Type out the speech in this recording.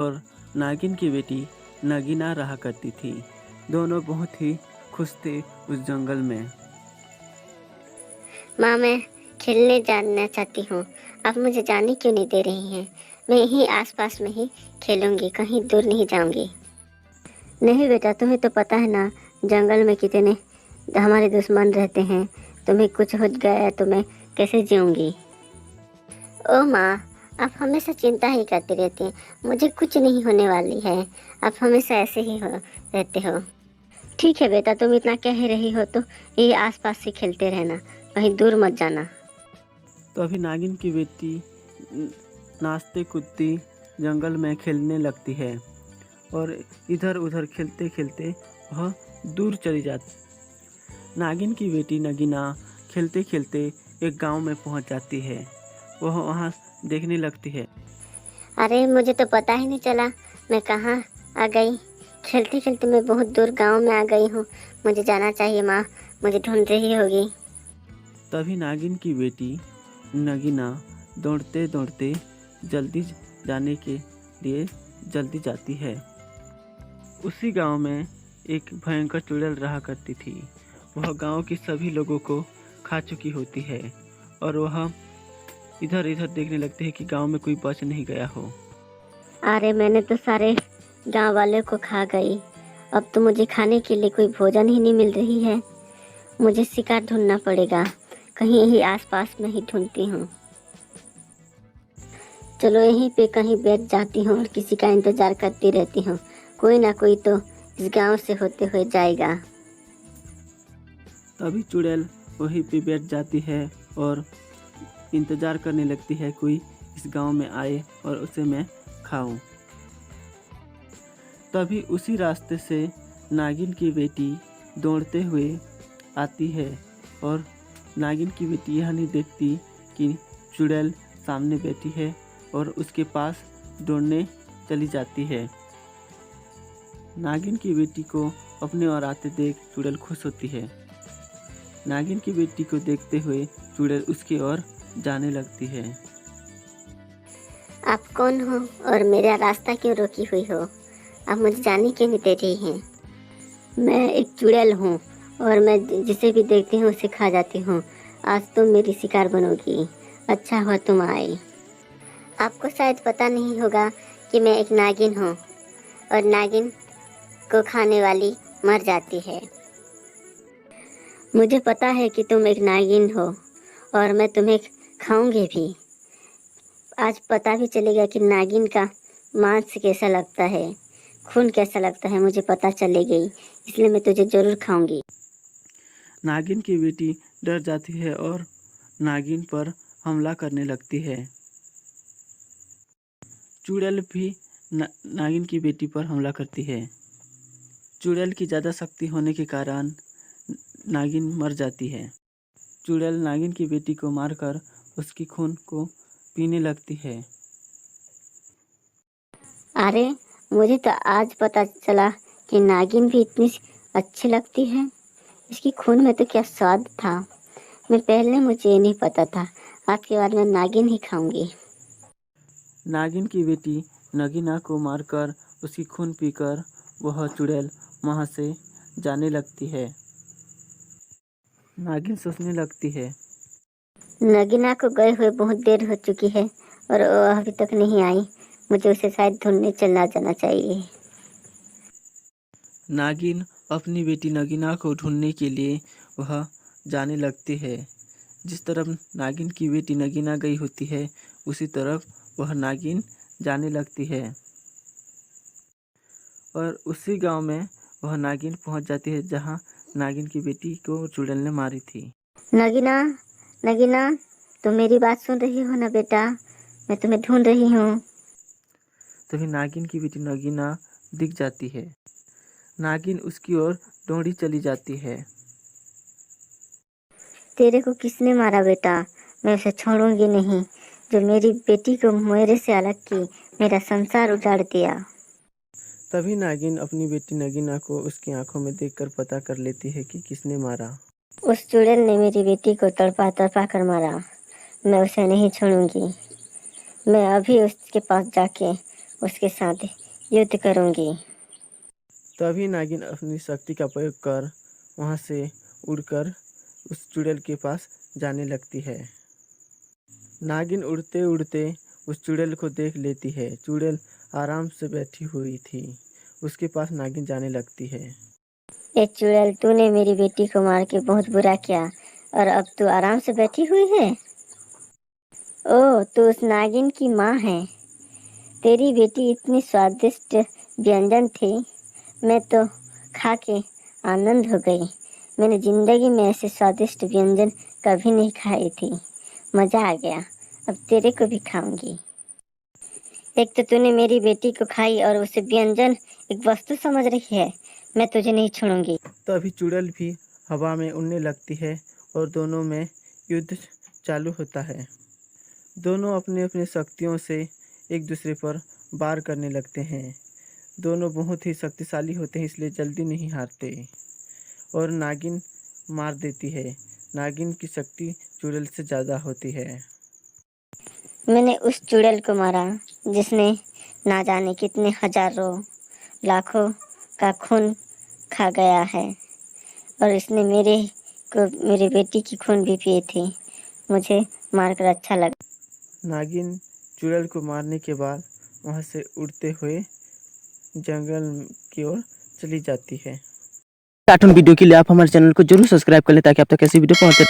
और नागिन की बेटी नगीना रहा करती थी। दोनों बहुत ही खुश थे उस जंगल में। माँ, मैं खेलने जाना चाहती हूँ। आप मुझे जाने क्यों नहीं दे रही हैं? मैं यहीं आसपास में ही खेलूंगी, कहीं दूर नहीं जाऊंगी। नहीं बेटा, तुम्हें तो पता है ना, जंगल में कितने हमारे दुश्मन रहते हैं। तुम्हें कुछ हो गया तो मैं कैसे जीऊंगी? ओ माँ, आप हमेशा चिंता ही करती रहती हैं। मुझे कुछ नहीं होने वाली है। आप हमेशा ऐसे ही रहते हो। ठीक है बेटा, तुम इतना कह ही रही हो तो यही आसपास से खेलते रहना, कहीं दूर मत जाना। तो अभी नागिन की बेटी नाचते कूदती जंगल में खेलने लगती है और इधर उधर खेलते खेलते वह दूर चली जाती। नागिन की बेटी नगीना खेलते खेलते एक गांव में पहुंच जाती है। वह वहां देखने लगती है। अरे, मुझे तो पता ही नहीं चला मैं कहाँ आ गई। खेलते खेलते मैं बहुत दूर गांव में आ गई हूँ। मुझे जाना चाहिए, माँ मुझे ढूंढ रही होगी। तभी नागिन की बेटी नगीना दौड़ते दौड़ते जल्दी जाने के लिए जल्दी जाती है। उसी गांव में एक भयंकर चुड़ैल रहा करती थी। वह गांव के सभी लोगों को खा चुकी होती है और वह इधर इधर देखने लगती है कि गांव में कोई बच नहीं गया हो। अरे, मैंने तो सारे गांव वाले को खा गई। अब तो मुझे खाने के लिए कोई भोजन ही नहीं मिल रही है। मुझे शिकार ढूंढना पड़ेगा, कहीं यही आसपास में ही ढूंढती हूँ। चलो यहीं पे कहीं बैठ जाती हूँ और किसी का इंतजार करती रहती हूँ। कोई ना कोई तो इस गांव से होते हुए जाएगा। तभी चुड़ैल वहीं पे बैठ जाती है और इंतजार करने लगती है कोई इस गांव में आए और उसे मैं खाऊं। तभी उसी रास्ते से नागिन की बेटी दौड़ते हुए आती है और नागिन की बेटी यह नहीं देखती कि चुड़ैल सामने बैठी है और उसके पास दौड़ने चली जाती है। नागिन की बेटी को अपने ओर आते देख चुड़ैल खुश होती है। नागिन की बेटी को देखते हुए चुड़ैल उसकी ओर जाने लगती है। आप कौन हो और मेरा रास्ता क्यों रोकी हुई हो? आप मुझे जाने क्यों नहीं दे रही हैं? मैं एक चुड़ैल हूँ और मैं जिसे भी देखती हूँ उसे खा जाती हूँ। आज तुम मेरी शिकार बनोगी। अच्छा हुआ तुम आई। आपको शायद पता नहीं होगा कि मैं एक नागिन हूँ और नागिन को खाने वाली मर जाती है। मुझे पता है कि तुम एक नागिन हो और मैं तुम्हें खाऊंगी भी। आज पता भी चलेगा कि नागिन का मांस कैसा लगता है, खून कैसा लगता है, मुझे पता चलेगी। इसलिए मैं तुझे जरूर खाऊंगी। नागिन की बेटी डर जाती है और नागिन पर हमला करने लगती है। चुड़ैल भी नागिन की बेटी पर हमला करती है। चुड़ैल की ज़्यादा शक्ति होने के कारण नागिन मर जाती है। चुड़ैल नागिन की बेटी को मारकर उसकी खून को पीने लगती है। अरे, मुझे तो आज पता चला कि नागिन भी इतनी अच्छी लगती है। इसकी खून में तो क्या स्वाद था। मैं पहले मुझे ये नहीं पता था। आज के बाद मैं नागिन ही खाऊंगी। नागिन की बेटी नगीना को मारकर उसकी खून पीकर वह चुड़ैल वहाँ से जाने लगती है। नागिन सोचने लगती है। नगीना को गए हुए बहुत देर हो चुकी है और वो अभी तक नहीं आई। मुझे उसे शायद ढूंढने चला जाना चाहिए। नागिन अपनी बेटी नगीना को ढूंढने के लिए वह जाने लगती है। जिस तरफ नागिन की बेटी नगीना गई होती है उसी तरफ वह नागिन जाने लगती है और उसी गांव में वह नागिन पहुंच जाती है जहां नागिन की बेटी को चुड़ैल ने मारी थी। नगीना, नगीना, तुम मेरी बात सुन रही हो ना बेटा? मैं तुम्हें ढूंढ रही हूँ। तभी नागिन की बेटी नगीना दिख जाती है। नागिन उसकी ओर दौड़ी चली जाती है। तेरे को किसने मारा बेटा? मैं उसे छोड़ूंगी नहीं। जो मेरी बेटी को मेरे से अलग की, मेरा संसार उजाड़ दिया। तभी नागिन अपनी बेटी नगीना को उसकी आंखों में देखकर पता कर लेती है कि किसने मारा। उस चुड़ैल ने मेरी बेटी को तड़पा तड़पा कर मारा। मैं उसे नहीं छोड़ूंगी। मैं अभी उसके पास जाके उसके साथ युद्ध करूंगी। तभी नागिन अपनी शक्ति का प्रयोग कर वहाँ से उड़कर उस चुड़ैल के पास जाने लगती है। नागिन उड़ते उड़ते उस चुड़ैल को देख लेती है। चुड़ैल आराम से बैठी हुई थी। उसके पास नागिन जाने लगती है। ए चुड़ैल, तूने मेरी बेटी को मार के बहुत बुरा किया और अब तू आराम से बैठी हुई है। ओह, तू उस नागिन की माँ है। तेरी बेटी इतनी स्वादिष्ट व्यंजन थी, मैं तो खा के आनंद हो गई। मैंने जिंदगी में ऐसे स्वादिष्ट व्यंजन कभी नहीं खाई थी। मज़ा आ गया, अब तेरे को भी खाऊंगी। एक तो तूने मेरी बेटी को खाई और उसे व्यंजन एक वस्तु समझ रही है। मैं तुझे नहीं छोड़ूंगी। तभी चुड़ैल भी हवा में उड़ने लगती है और दोनों में युद्ध चालू होता है। दोनों अपने अपने शक्तियों से एक दूसरे पर वार करने लगते हैं। दोनों बहुत ही शक्तिशाली होते हैं, इसलिए जल्दी नहीं हारते और नागिन मार देती है। नागिन की शक्ति चुड़ैल से ज़्यादा होती है। मैंने उस चुड़ैल को मारा जिसने ना जाने कितने हजारों लाखों का खून खा गया है और इसने मेरी बेटी की खून भी पिए थे। मुझे मारकर अच्छा लगा। नागिन चुड़ैल को मारने के बाद वहाँ से उड़ते हुए जंगल की ओर चली जाती है। कार्टून वीडियो के लिए आप हमारे चैनल को जरूर सब्सक्राइब कर लें ताकि आप तक ऐसी वीडियो पहुँचे।